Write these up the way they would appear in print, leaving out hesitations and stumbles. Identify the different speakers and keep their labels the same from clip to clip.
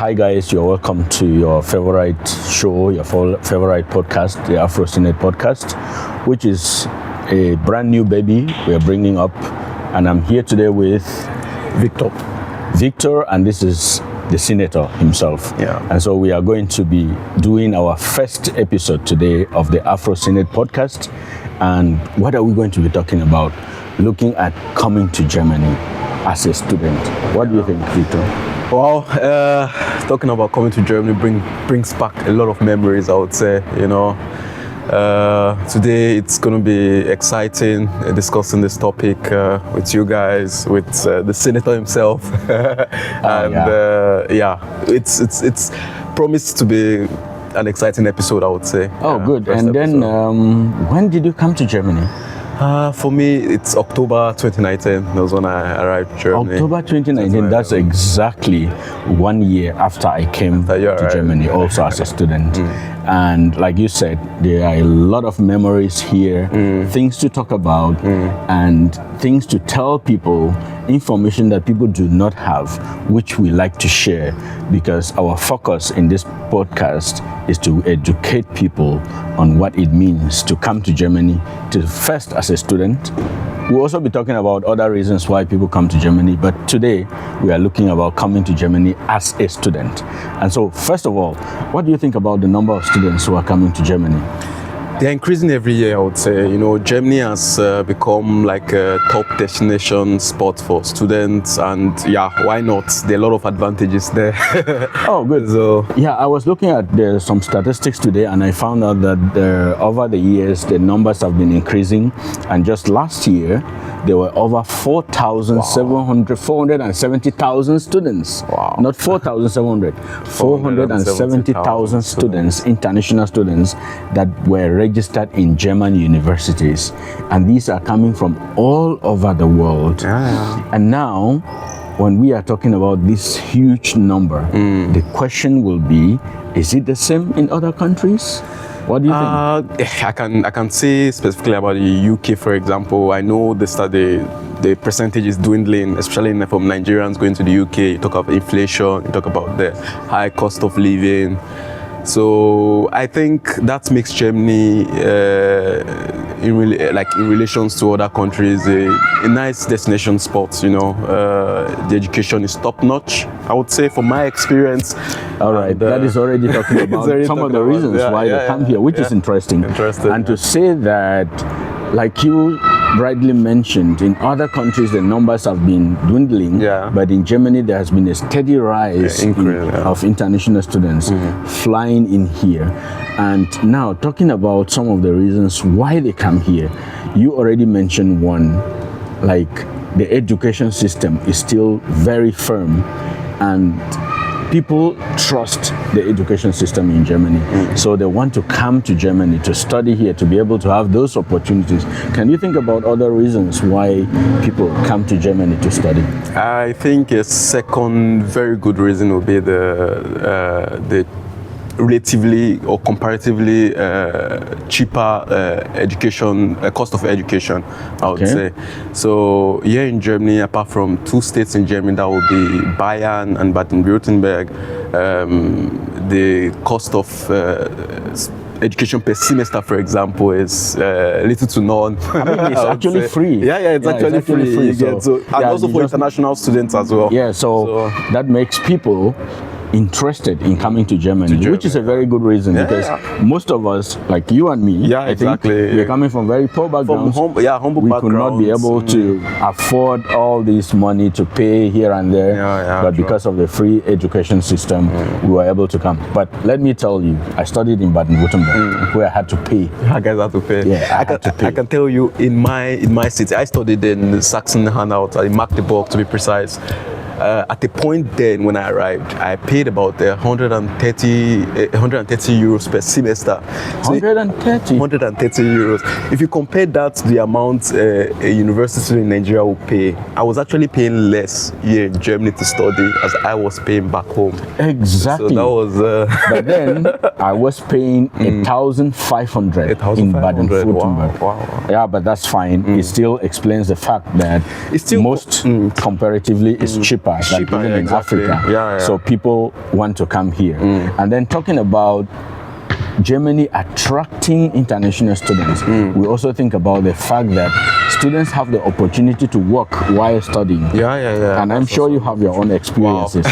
Speaker 1: Hi guys, you're welcome to your favorite show, your favorite podcast, the Afro Senate podcast, which is a brand new baby we're bringing up. And I'm here today with Victor, and this is the senator himself.
Speaker 2: Yeah.
Speaker 1: And so we are going to be doing our first episode today of the Afro Senate podcast. And what are we going to be talking about? Looking at coming to Germany as a student. What do you think, Victor?
Speaker 2: Well, talking about coming to Germany brings back a lot of memories, I would say. Today it's going to be exciting discussing this topic with you guys, with the senator himself, it's promised to be an exciting episode, I would say.
Speaker 1: Oh, good. And then, when did you come to Germany?
Speaker 2: For me, it's October 2019. That was when I arrived in Germany.
Speaker 1: October 2019, that's exactly 1 year after I came to Germany, also as a student. And like you said, there are a lot of memories here, things to talk about, and things to tell people, information that people do not have, which we like to share, because our focus in this podcast is to educate people on what it means to come to Germany, to first as a student. We'll also be talking about other reasons why people come to Germany, but today we are looking about coming to Germany as a student. And so, first of all, what do you think about the number of students who are coming to Germany?
Speaker 2: They're increasing every year, I would say. Germany has become like a top destination spot for students, and why not? There are a lot of advantages there.
Speaker 1: Oh, good.
Speaker 2: So,
Speaker 1: I was looking at some statistics today, and I found out that over the years, the numbers have been increasing, and just last year, there were over 470,000 students.
Speaker 2: Wow.
Speaker 1: Not 4,700, 470,000 students, international students that were registered in German universities. And these are coming from all over the world. And now, when we are talking about this huge number, the question will be, is it the same in other countries? What do you think?
Speaker 2: I can say specifically about the UK, for example. I know the percentage is dwindling, especially from Nigerians going to the UK. You talk about inflation, you talk about the high cost of living. So I think that makes Germany, in relations to other countries, a nice destination spot. The education is top notch, I would say, from my experience.
Speaker 1: All right, that is already talking about some of the reasons why they come here, which is interesting. And to say that, like you rightly mentioned, in other countries the numbers have been dwindling, but in Germany there has been a steady rise of international students flying in here. And now, talking about some of the reasons why they come here, you already mentioned one, like the education system is still very firm, and people trust the education system in Germany. So they want to come to Germany to study here, to be able to have those opportunities. Can you think about other reasons why people come to Germany to study?
Speaker 2: I think a second very good reason would be the relatively or comparatively cheaper cost of education, I would say. So here in Germany, apart from two states in Germany, that would be Bayern and Baden-Württemberg, the cost of education per semester, for example, is little to none.
Speaker 1: I mean, it's actually free.
Speaker 2: It's actually free. And also for international students as well.
Speaker 1: So that makes people interested in coming to Germany, which is a very good reason, because most of us, like you and me, I think we're coming from very poor backgrounds.
Speaker 2: Humble
Speaker 1: we
Speaker 2: backgrounds.
Speaker 1: Could not be able to afford all this money to pay here and there, but because of the free education system, we were able to come. But let me tell you, I studied in Baden-Württemberg, where I had to pay.
Speaker 2: I guys had to pay. I can tell you, in my city, I studied in Sachsen-Anhalt, in Magdeburg to be precise. At the point then when I arrived, I paid about 130 euros per semester.
Speaker 1: 130
Speaker 2: euros. If you compare that to the amount a university student in Nigeria will pay, I was actually paying less here in Germany to study as I was paying back home.
Speaker 1: Exactly.
Speaker 2: So that was.
Speaker 1: But then I was paying 1,500 in Baden-Württemberg.
Speaker 2: Wow.
Speaker 1: Yeah, but that's fine. It still explains the fact that comparatively is cheaper cheaper, than even in Africa. So people want to come here. And then talking about Germany attracting international students, we also think about the fact that students have the opportunity to work while studying. And I'm sure you have your own experiences.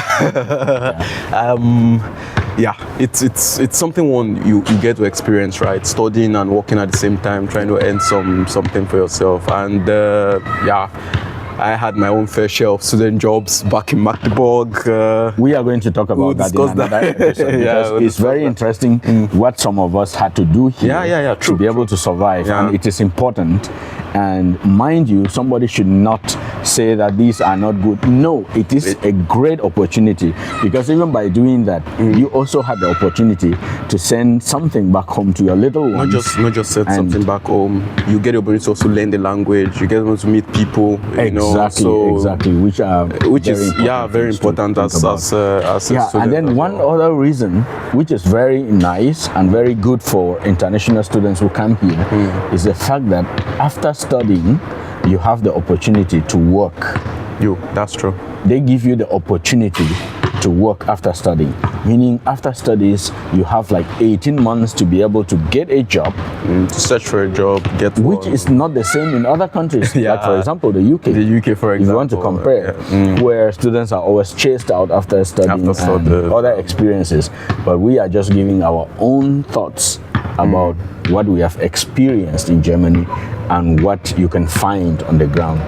Speaker 2: It's something you get to experience, right? Studying and working at the same time, trying to earn something for yourself. And I had my own fair share of student jobs back in Magdeburg.
Speaker 1: We are going to talk about that in another episode, because it's very interesting what some of us had to do here to be able to survive, and it is important. And mind you, somebody should not say that these are not good. No, it is a great opportunity, because even by doing that, you also had the opportunity to send something back home to your little ones.
Speaker 2: Not just send something back home. You get the opportunity to also learn the language. You get to meet people.
Speaker 1: Exactly, which is
Speaker 2: very important as a student.
Speaker 1: And then one other reason, which is very nice and very good for international students who come here, is the fact that after studying, you have the opportunity to work.
Speaker 2: That's true.
Speaker 1: They give you the opportunity to work after studying, meaning after studies you have like 18 months to be able to get a job,
Speaker 2: to search for a job,
Speaker 1: which is not the same in other countries. Like for example, the UK, for example, if you want to compare, where students are always chased out after studying and other experiences, but we are just giving our own thoughts about what we have experienced in Germany and what you can find on the ground.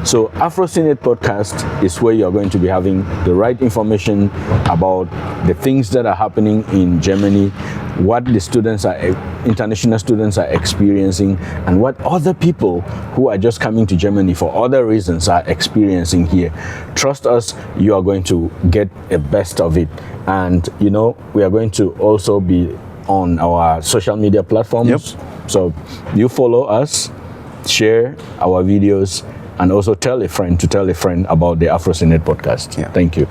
Speaker 1: So AfroCNet podcast is where you're going to be having the right information about the things that are happening in Germany, what the international students are experiencing, and what other people who are just coming to Germany for other reasons are experiencing here. Trust us, you are going to get a best of it. And we are going to also be on our social media platforms. So you follow us, share our videos, and also tell a friend to tell a friend about the AfroCNet podcast. Thank you.